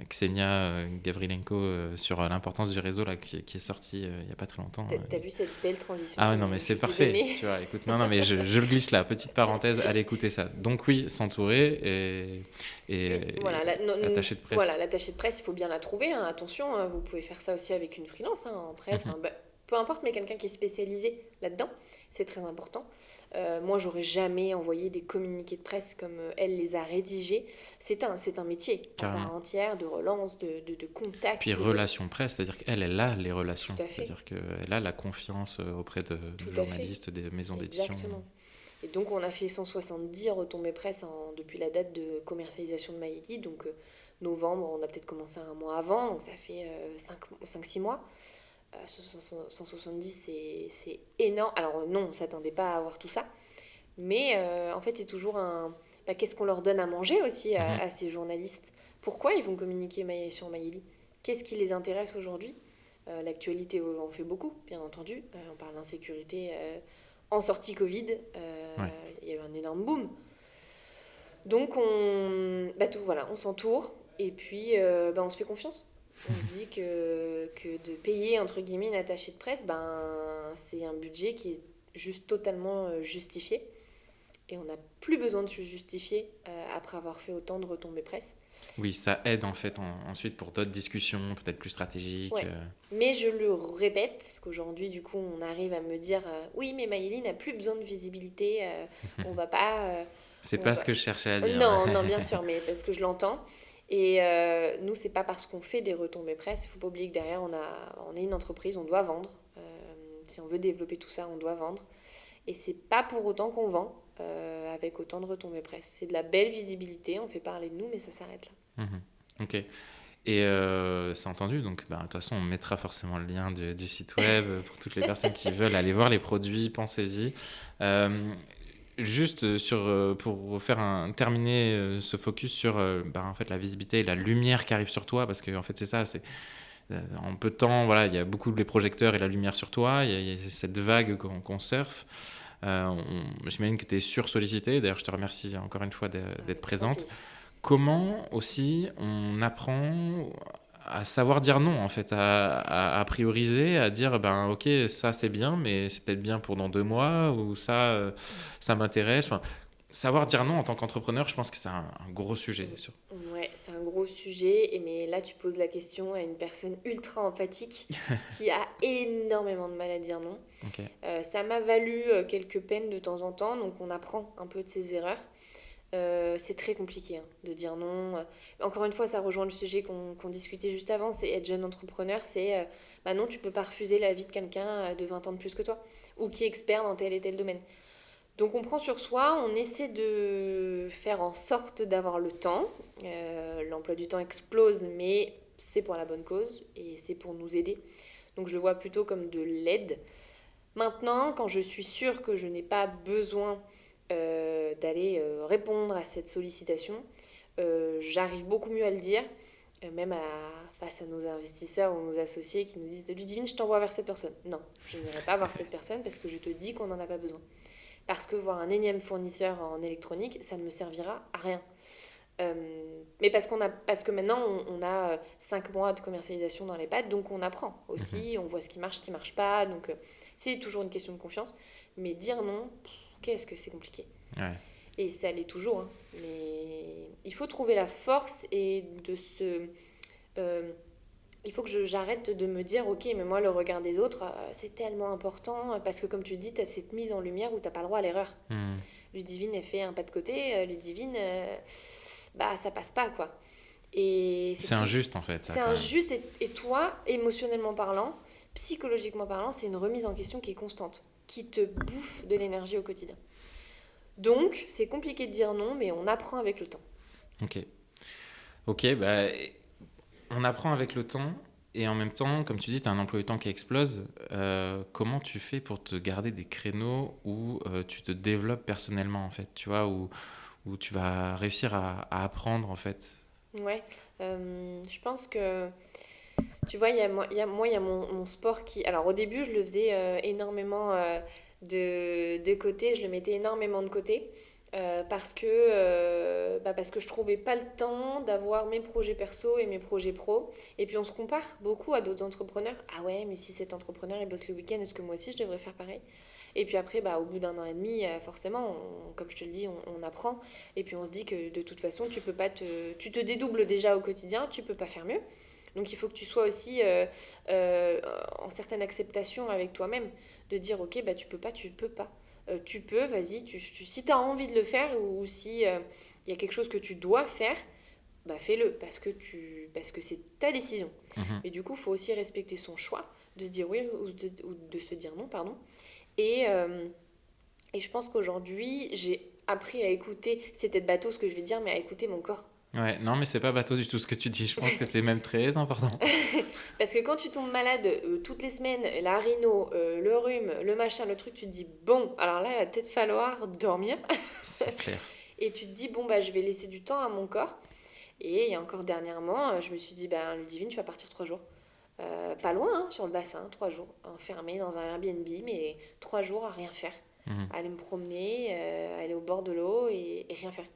Ksenia Gavrilenko sur l'importance du réseau là, qui est sorti il n'y a pas très longtemps. T'as vu cette belle transition? Ah ouais, non mais c'est parfait. Tu vois, écoute, non mais je le glisse là, petite parenthèse, allez écouter ça. Donc oui, s'entourer et voilà, l'attaché de presse. Voilà, l'attaché de presse, il faut bien la trouver. Hein. Attention, hein, vous pouvez faire ça aussi avec une freelance en presse. Peu importe, mais quelqu'un qui est spécialisé là-dedans, c'est très important. Moi, j'aurais jamais envoyé des communiqués de presse comme elle les a rédigés. C'est un métier à part entière de relance, de contact. Puis relations presse, c'est-à-dire qu'elle a les relations. Tout à fait. C'est-à-dire qu'elle a la confiance auprès de journalistes, des maisons d'édition. Exactement. Et donc, on a fait 170 retombées presse depuis la date de commercialisation de Maïli. Donc, novembre, on a peut-être commencé un mois avant, donc ça fait 5-6 mois. 170, c'est énorme. Alors non, on ne s'attendait pas à avoir tout ça. Mais en fait, c'est toujours qu'est-ce qu'on leur donne à manger aussi à ces journalistes? Pourquoi ils vont communiquer sur Maïli? Qu'est-ce qui les intéresse aujourd'hui? L'actualité en fait beaucoup, bien entendu. On parle d'insécurité en sortie Covid. Il y a eu un énorme boom. Donc, on s'entoure et puis on se fait confiance. On se dit que de payer, entre guillemets, une attachée de presse, c'est un budget qui est juste totalement justifié. Et on n'a plus besoin de se justifier après avoir fait autant de retombées presse. Oui, ça aide en fait ensuite pour d'autres discussions, peut-être plus stratégiques. Ouais. Mais je le répète, parce qu'aujourd'hui, du coup, on arrive à me dire oui, mais Maëlie n'a plus besoin de visibilité, on va pas. C'est On va pas pas... ce que je cherchais à dire. Non, non, bien sûr, mais parce que je l'entends. Et nous, c'est pas parce qu'on fait des retombées presse, il faut pas oublier que derrière, on est une entreprise, on doit vendre. Si on veut développer tout ça, on doit vendre. Et c'est pas pour autant qu'on vend avec autant de retombées presse. C'est de la belle visibilité, on fait parler de nous, mais ça s'arrête là. Ok. Et c'est entendu, donc de toute façon, on mettra forcément le lien du site web pour toutes les personnes qui veulent aller voir les produits, pensez-y. Juste pour terminer ce focus sur en fait, la visibilité et la lumière qui arrive sur toi, parce que en fait, c'est ça, en peu de temps, voilà, il y a beaucoup de projecteurs et la lumière sur toi, il y a cette vague qu'on surfe. J'imagine que tu es sursollicité, d'ailleurs je te remercie encore une fois d'être présente. Comment aussi on apprend à savoir dire non, en fait, à prioriser, à dire ok, ça c'est bien, mais c'est peut-être bien pour dans 2 mois, ou ça m'intéresse. Enfin, savoir dire non en tant qu'entrepreneur, je pense que c'est un gros sujet. Ouais, c'est un gros sujet, mais là tu poses la question à une personne ultra empathique qui a énormément de mal à dire non. Okay. Ça m'a valu quelques peines de temps en temps, donc on apprend un peu de ses erreurs. C'est très compliqué de dire non. Encore une fois, ça rejoint le sujet qu'on discutait juste avant, c'est être jeune entrepreneur, c'est non, tu peux pas refuser la vie de quelqu'un de 20 ans de plus que toi, ou qui est expert dans tel et tel domaine. Donc on prend sur soi, on essaie de faire en sorte d'avoir le temps. L'emploi du temps explose, mais c'est pour la bonne cause et c'est pour nous aider. Donc je le vois plutôt comme de l'aide. Maintenant, quand je suis sûre que je n'ai pas besoin d'aller répondre à cette sollicitation, j'arrive beaucoup mieux à le dire, même face à nos investisseurs ou nos associés qui nous disent Ludivine, je t'envoie vers cette personne. Non, je n'irai pas voir cette personne parce que je te dis qu'on n'en a pas besoin. Parce que voir un énième fournisseur en électronique, ça ne me servira à rien. Mais parce que maintenant, on a 5 mois de commercialisation dans les pattes, donc on apprend aussi, on voit ce qui marche pas. Donc c'est toujours une question de confiance. Mais dire non, qu'est-ce que c'est compliqué. Ouais. Et ça l'est toujours. Hein. Mais il faut trouver la force et de se... il faut que j'arrête de me dire, ok, mais moi, le regard des autres, c'est tellement important, parce que comme tu dis, tu as cette mise en lumière où tu n'as pas le droit à l'erreur. Ludivine, elle fait un pas de côté, Ludivine, ça passe pas, quoi. Et c'est injuste, en fait. C'est injuste, et toi, émotionnellement parlant, psychologiquement parlant, c'est une remise en question qui est constante, qui te bouffe de l'énergie au quotidien. Donc, c'est compliqué de dire non, mais on apprend avec le temps. Ok, on apprend avec le temps, et en même temps, comme tu dis, tu as un emploi du temps qui explose. Comment tu fais pour te garder des créneaux où tu te développes personnellement, en fait, tu vois, où tu vas réussir à apprendre, en fait? Ouais, je pense que, tu vois, il y a mon sport qui... Alors, au début, je le faisais énormément de côté, je le mettais énormément de côté. Parce que je trouvais pas le temps d'avoir mes projets perso et mes projets pro. Et puis on se compare beaucoup à d'autres entrepreneurs. Ah ouais, mais si cet entrepreneur il bosse le week-end, est-ce que moi aussi je devrais faire pareil? Et puis après, au bout d'1 an et demi, forcément, comme je te le dis, on apprend. Et puis on se dit que de toute façon, tu te dédoubles déjà au quotidien, tu peux pas faire mieux. Donc il faut que tu sois aussi en certaine acceptation avec toi-même, de dire ok, tu peux pas. Tu peux, vas-y, si tu as envie de le faire ou si y a quelque chose que tu dois faire, fais-le parce que c'est ta décision. Et du coup, il faut aussi respecter son choix, de se dire oui ou de se dire non, pardon. Et je pense qu'aujourd'hui, j'ai appris à écouter, c'est peut-être bateau ce que je vais dire, mais à écouter mon corps. Ouais, non, mais c'est pas bateau du tout ce que tu dis. Je pense que c'est même très important. Parce que quand tu tombes malade toutes les semaines, la rhino, le rhume, le machin, le truc, tu te dis bon, alors là, il va peut-être falloir dormir. C'est clair. Et tu te dis bon, je vais laisser du temps à mon corps. Et il y a encore dernièrement, je me suis dit Ludivine, tu vas partir 3 jours. Pas loin, hein, sur le bassin, 3 jours, enfermée dans un Airbnb, mais 3 jours à rien faire. Aller me promener, aller au bord de l'eau et rien faire.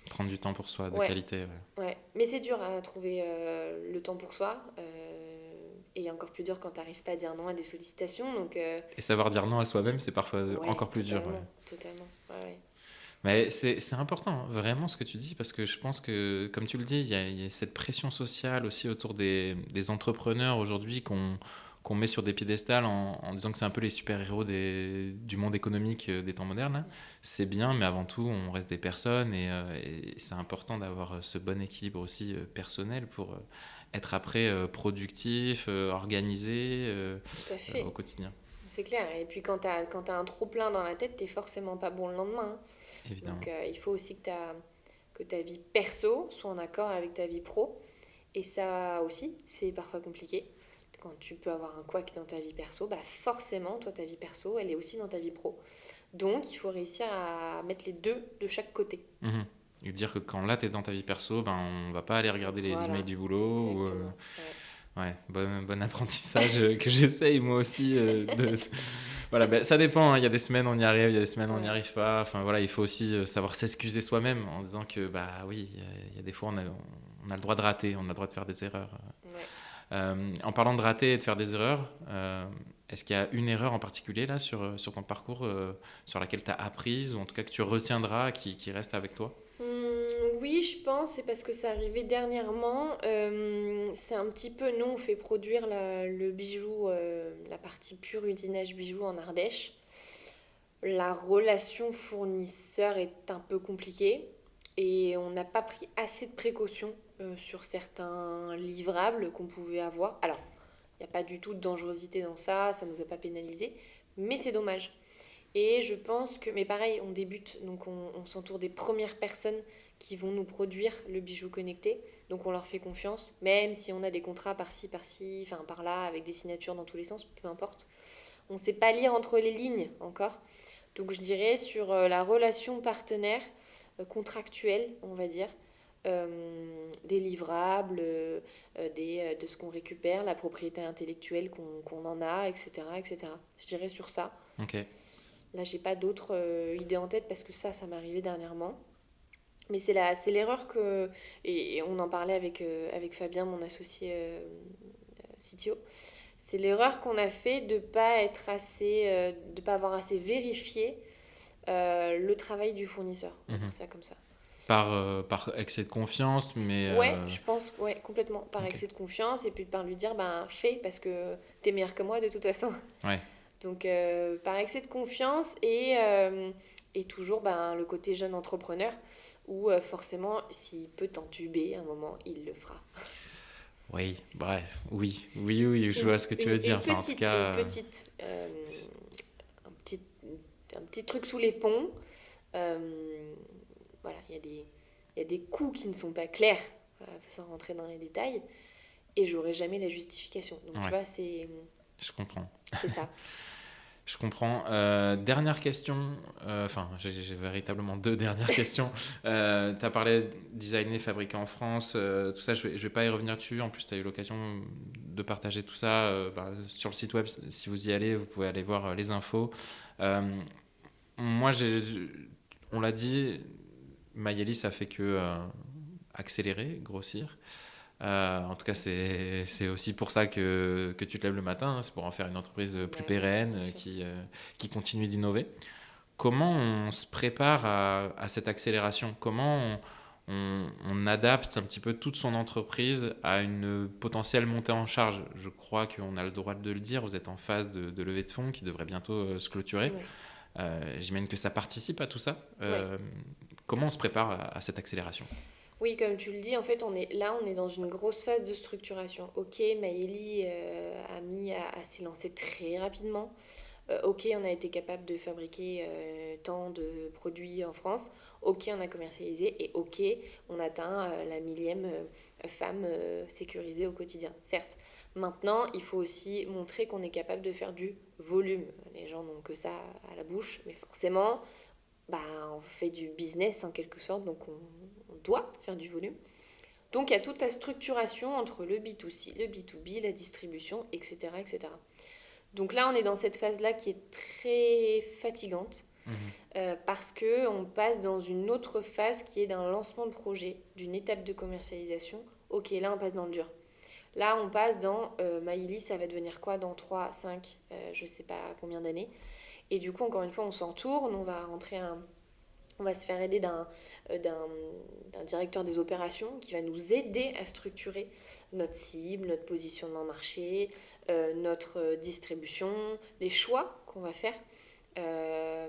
Prendre du temps pour soi, de qualité. Ouais, mais c'est dur à trouver le temps pour soi. et encore plus dur quand tu n'arrives pas à dire non à des sollicitations. Donc, Et savoir dire non à soi-même, c'est parfois ouais, encore plus dur. Ouais. Totalement. Ouais. Mais c'est important, hein, vraiment, ce que tu dis, parce que je pense que, comme tu le dis, il y a cette pression sociale aussi autour des entrepreneurs aujourd'hui qu'on met sur des piédestals en disant que c'est un peu les super-héros du monde économique des temps modernes. Là. C'est bien, mais avant tout, on reste des personnes et c'est important d'avoir ce bon équilibre aussi personnel pour être après productif, organisé Tout à fait. au quotidien, C'est clair. Et puis quand tu as un trop-plein dans la tête, tu n'es forcément pas bon le lendemain. Hein. évidemment. Donc il faut aussi que ta vie perso soit en accord avec ta vie pro. Et ça aussi, c'est parfois compliqué. Quand tu peux avoir un couac dans ta vie perso, bah forcément, toi, ta vie perso, elle est aussi dans ta vie pro. Donc, il faut réussir à mettre les deux de chaque côté. Mhm. Et dire que quand là, tu es dans ta vie perso, ben, on va pas aller regarder les Voilà, emails du boulot. exactement. Ouais, bon apprentissage que j'essaye moi aussi. Voilà, ben, ça dépend, hein. Il y a des semaines on y arrive, il y a des semaines on n'y arrive pas. Enfin, voilà, il faut aussi savoir s'excuser soi-même en disant que, bah oui, il y a des fois on a le droit de rater, on a le droit de faire des erreurs. En parlant de rater et de faire des erreurs, est-ce qu'il y a une erreur en particulier là sur ton parcours sur laquelle tu as appris ou en tout cas que tu retiendras, qui reste avec toi? Oui, je pense, c'est parce que c'est arrivé dernièrement. C'est un petit peu, nous, on fait produire le bijou, la partie pure usinage bijou en Ardèche. La relation fournisseur est un peu compliquée et on n'a pas pris assez de précautions sur certains livrables qu'on pouvait avoir. Alors, il n'y a pas du tout de dangerosité dans ça, ça ne nous a pas pénalisé, mais c'est dommage. Et je pense que, mais pareil, on débute, donc on s'entoure des premières personnes qui vont nous produire le bijou connecté. Donc on leur fait confiance, même si on a des contrats par-ci, par-ci, enfin par-là, avec des signatures dans tous les sens, peu importe. On ne sait pas lire entre les lignes encore. Donc je dirais sur la relation partenaire contractuelle, on va dire, des livrables, de ce qu'on récupère, la propriété intellectuelle qu'on en a, etc., etc. Je dirais sur ça. Ok. Là, j'ai pas d'autres idées en tête parce que ça m'est arrivé dernièrement. Mais c'est l'erreur que... Et on en parlait avec Fabien, mon associé CTO. C'est l'erreur qu'on a fait de pas être assez... de pas avoir assez vérifié le travail du fournisseur. On va dire ça comme ça. Par excès de confiance, mais... Ouais, je pense, ouais, complètement. Par Ok. excès de confiance et puis par lui dire, ben, fais parce que t'es meilleur que moi de toute façon. Ouais. Donc, par excès de confiance et toujours ben, le côté jeune entrepreneur où forcément, s'il peut t'entuber à un moment, il le fera. Oui, bref, oui, je vois ce que tu veux dire. Enfin, en tout cas, Un petit, un petit truc sous les ponts. Voilà, il y a des coûts qui ne sont pas clairs, sans rentrer dans les détails, et j'aurai jamais la justification. Donc, tu ouais, vois, je comprends. c'est ça. Je comprends. Dernière question, enfin, j'ai véritablement deux dernières questions. Tu as parlé designer, fabriquer en France, tout ça, je vais pas y revenir dessus. En plus, tu as eu l'occasion de partager tout ça sur le site web. Si vous y allez, vous pouvez aller voir les infos. Euh, Moi, on l'a dit, Maïeli, ça fait que accélérer, grossir. En tout cas, c'est aussi pour ça que tu te lèves le matin, hein. C'est pour en faire une entreprise plus pérenne, qui continue d'innover. Comment on se prépare à cette accélération? Comment on adapte un petit peu toute son entreprise à une potentielle montée en charge? Je crois qu'on a le droit de le dire, vous êtes en phase de levée de fonds qui devrait bientôt se clôturer. Ouais. J'imagine que ça participe à tout ça. Ouais. Comment on se prépare à cette accélération? Oui, comme tu le dis, en fait, on est dans une grosse phase de structuration. Ok, Maëlie a mis à s'est lancée très rapidement. Ok, on a été capable de fabriquer tant de produits en France. Ok, on a commercialisé. Et ok, on atteint la millième femme sécurisée au quotidien. Certes, maintenant, il faut aussi montrer qu'on est capable de faire du volume. Les gens n'ont que ça à la bouche, mais forcément, bah, on fait du business en quelque sorte, donc on doit faire du volume. Donc il y a toute la structuration entre le B2C, le B2B, la distribution, etc., etc. Donc là, on est dans cette phase-là qui est très fatigante parce qu'on passe dans une autre phase qui est d'un lancement de projet, d'une étape de commercialisation. Ok, là, on passe dans le dur. Là, on passe dans Maïli, ça va devenir quoi dans 3, 5, je sais pas combien d'années. Et du coup, encore une fois, on s'entourne, on va se faire aider d'un directeur des opérations qui va nous aider à structurer notre cible, notre positionnement marché, notre distribution, les choix qu'on va faire.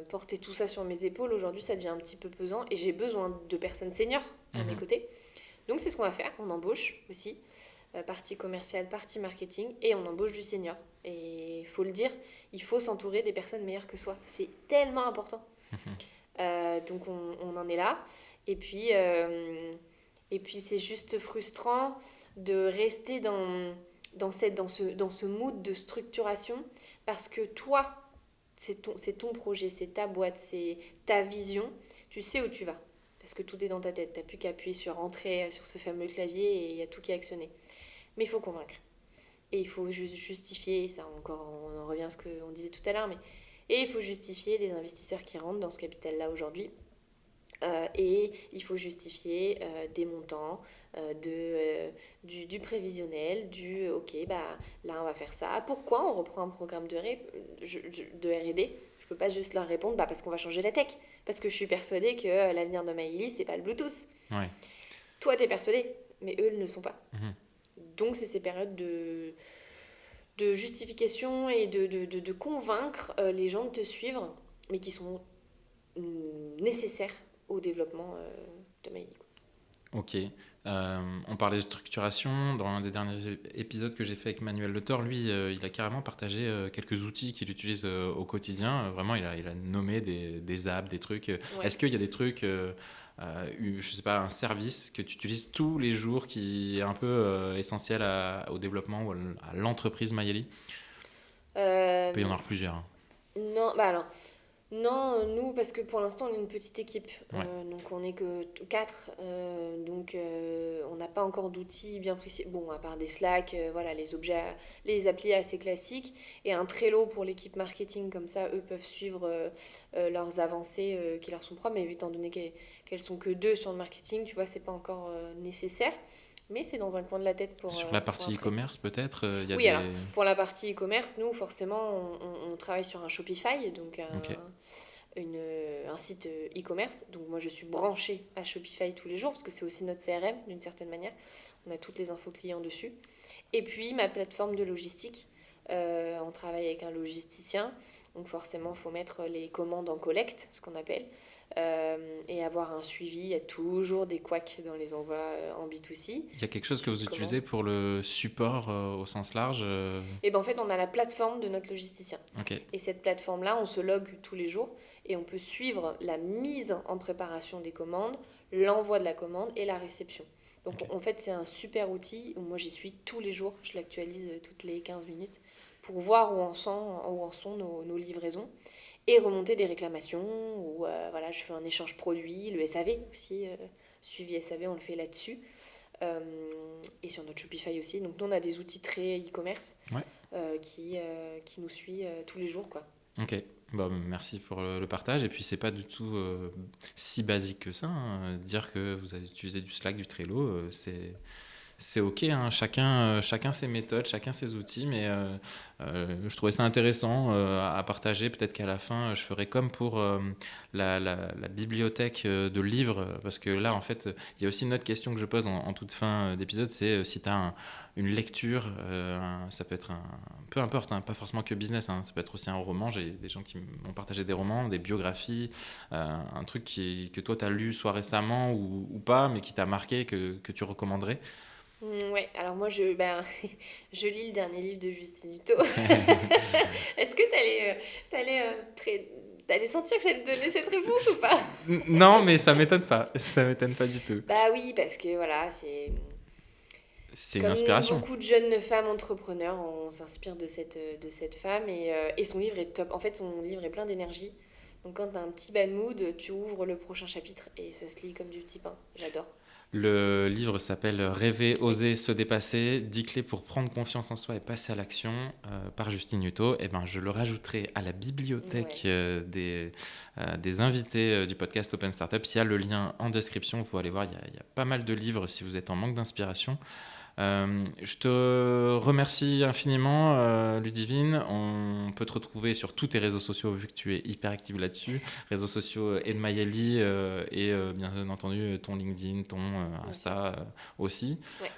Porter tout ça sur mes épaules, aujourd'hui, ça devient un petit peu pesant et j'ai besoin de personnes seniors à mes côtés. Donc, c'est ce qu'on va faire. On embauche aussi, partie commerciale, partie marketing, et on embauche du senior. Et il faut le dire, il faut s'entourer des personnes meilleures que soi. C'est tellement important. Donc on en est là. Et puis c'est juste frustrant de rester dans ce mood de structuration parce que toi, c'est ton projet, c'est ta boîte, c'est ta vision. Tu sais où tu vas parce que tout est dans ta tête. Tu n'as plus qu'à appuyer sur Entrée sur ce fameux clavier et il y a tout qui est actionné. Mais il faut convaincre. Et il faut justifier, et ça encore, on en revient à ce qu'on disait tout à l'heure, et il faut justifier les investisseurs qui rentrent dans ce capital-là aujourd'hui. Et il faut justifier des montants, du prévisionnel, ok, bah, là on va faire ça. Pourquoi on reprend un programme de R&D? Je ne peux pas juste leur répondre parce qu'on va changer la tech. Parce que je suis persuadée que l'avenir de Maïli, c'est pas le Bluetooth. Ouais. Toi, tu es persuadé, mais eux, ils ne le sont pas. Donc, c'est ces périodes de justification et de convaincre les gens de te suivre, mais qui sont nécessaires au développement de Maïli. Ok. On parlait de structuration. Dans un des derniers épisodes que j'ai fait avec Manuel Le Thor, lui, il a carrément partagé quelques outils qu'il utilise au quotidien. Vraiment, il a nommé des apps, des trucs. Ouais. Est-ce qu'il y a des trucs, je sais pas, un service que tu utilises tous les jours qui est un peu essentiel au développement ou à l'entreprise Maïli? Il peut y en avoir plusieurs. Hein. Non, bah alors... Non, nous, parce que pour l'instant, on est une petite équipe. Ouais. Donc, on n'est que 4. Donc, on n'a pas encore d'outils bien précis. Bon, à part des Slack, voilà, les applis assez classiques. Et un Trello pour l'équipe marketing. Comme ça, eux peuvent suivre leurs avancées qui leur sont propres. Mais étant donné qu'elles sont que 2 sur le marketing, tu vois, c'est pas encore nécessaire. Mais c'est dans un coin de la tête pour... Sur la partie e-commerce, peut-être Oui, alors, pour la partie e-commerce, nous, forcément, on travaille sur un Shopify, donc un site e-commerce. Donc, moi, je suis branchée à Shopify tous les jours, parce que c'est aussi notre CRM, d'une certaine manière. On a toutes les infos clients dessus. Et puis, ma plateforme de logistique. On travaille avec un logisticien. Donc, forcément, il faut mettre les commandes en collecte, ce qu'on appelle, et avoir un suivi. Il y a toujours des couacs dans les envois en B2C. Il y a quelque chose que vous utilisez pour le support au sens large Et ben en fait, on a la plateforme de notre logisticien. Okay. Et cette plateforme-là, on se logue tous les jours et on peut suivre la mise en préparation des commandes, l'envoi de la commande et la réception. Donc en fait, c'est un super outil où moi j'y suis tous les jours. Je l'actualise toutes les 15 minutes pour voir où en sont nos livraisons et remonter des réclamations. Ou voilà, je fais un échange produit, le SAV aussi, suivi SAV, on le fait là-dessus. Et sur notre Shopify aussi. Donc nous, on a des outils très e-commerce qui nous suit tous les jours, quoi. Ok. Bah, merci pour le partage. Et puis, c'est pas du tout si basique que ça. Hein. Dire que vous avez utilisé du Slack, du Trello, c'est ok, hein. Chacun ses méthodes, chacun ses outils, mais je trouvais ça intéressant à partager. Peut-être qu'à la fin, je ferai comme pour la bibliothèque de livres, parce que là, en fait, il y a aussi une autre question que je pose en toute fin d'épisode, c'est si tu as une lecture, ça peut être peu importe, hein, pas forcément que business, hein, ça peut être aussi un roman. J'ai des gens qui m'ont partagé des romans, des biographies, un truc que toi, tu as lu soit récemment ou pas, mais qui t'a marqué, que tu recommanderais. Ouais, alors moi je lis le dernier livre de Justine Hutto. Est-ce que t'allais sentir que j'allais te donner cette réponse ou pas? Non, mais ça m'étonne pas. Ça m'étonne pas du tout. Bah oui, parce que voilà, c'est une inspiration. Comme beaucoup de jeunes femmes entrepreneurs, on s'inspire de cette femme et son livre est top. En fait, son livre est plein d'énergie. Donc quand t'as un petit bad mood, tu ouvres le prochain chapitre et ça se lit comme du petit pain. J'adore. Le livre s'appelle « Rêver, oser, se dépasser, 10 clés pour prendre confiance en soi et passer à l'action » par Justine Hutto. Eh ben, je le rajouterai à la bibliothèque des invités du podcast Open Startup. Il y a le lien en description, vous pouvez aller voir, il y a pas mal de livres si vous êtes en manque d'inspiration. Je te remercie infiniment, Ludivine. On peut te retrouver sur tous tes réseaux sociaux vu que tu es hyper active là-dessus. Réseaux sociaux et de Mayeli et bien entendu ton LinkedIn, ton Insta aussi. Ouais.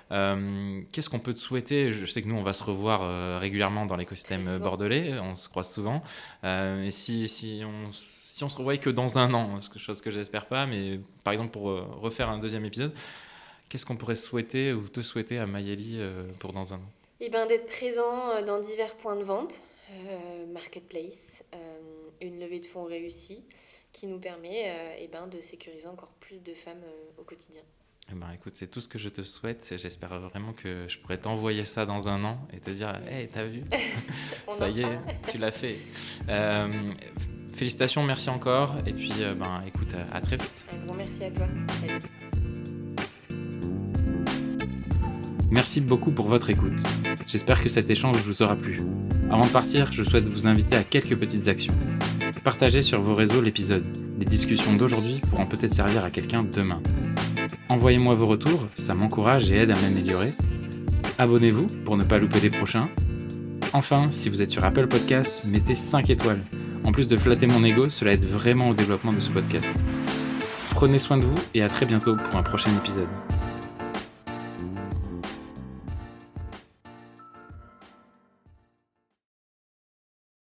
Qu'est-ce qu'on peut te souhaiter ? Je sais que nous, on va se revoir régulièrement dans l'écosystème bordelais. On se croise souvent. Et si on se revoyait que dans un an, chose que j'espère pas, mais par exemple pour refaire un deuxième épisode, qu'est-ce qu'on pourrait souhaiter ou te souhaiter à Mayeli pour dans un an ? Et d'être présent dans divers points de vente, marketplace, une levée de fonds réussie qui nous permet de sécuriser encore plus de femmes au quotidien. Écoute, c'est tout ce que je te souhaite. J'espère vraiment que je pourrais t'envoyer ça dans un an et te dire « Hey, t'as vu ? Ça y est, tu l'as fait. » Félicitations, merci encore. Et puis, écoute, à très vite. Un grand merci à toi. Salut. Merci beaucoup pour votre écoute. J'espère que cet échange vous aura plu. Avant de partir, je souhaite vous inviter à quelques petites actions. Partagez sur vos réseaux l'épisode. Les discussions d'aujourd'hui pourront peut-être servir à quelqu'un demain. Envoyez-moi vos retours, ça m'encourage et aide à m'améliorer. Abonnez-vous pour ne pas louper les prochains. Enfin, si vous êtes sur Apple Podcast, mettez 5 étoiles. En plus de flatter mon ego, cela aide vraiment au développement de ce podcast. Prenez soin de vous et à très bientôt pour un prochain épisode.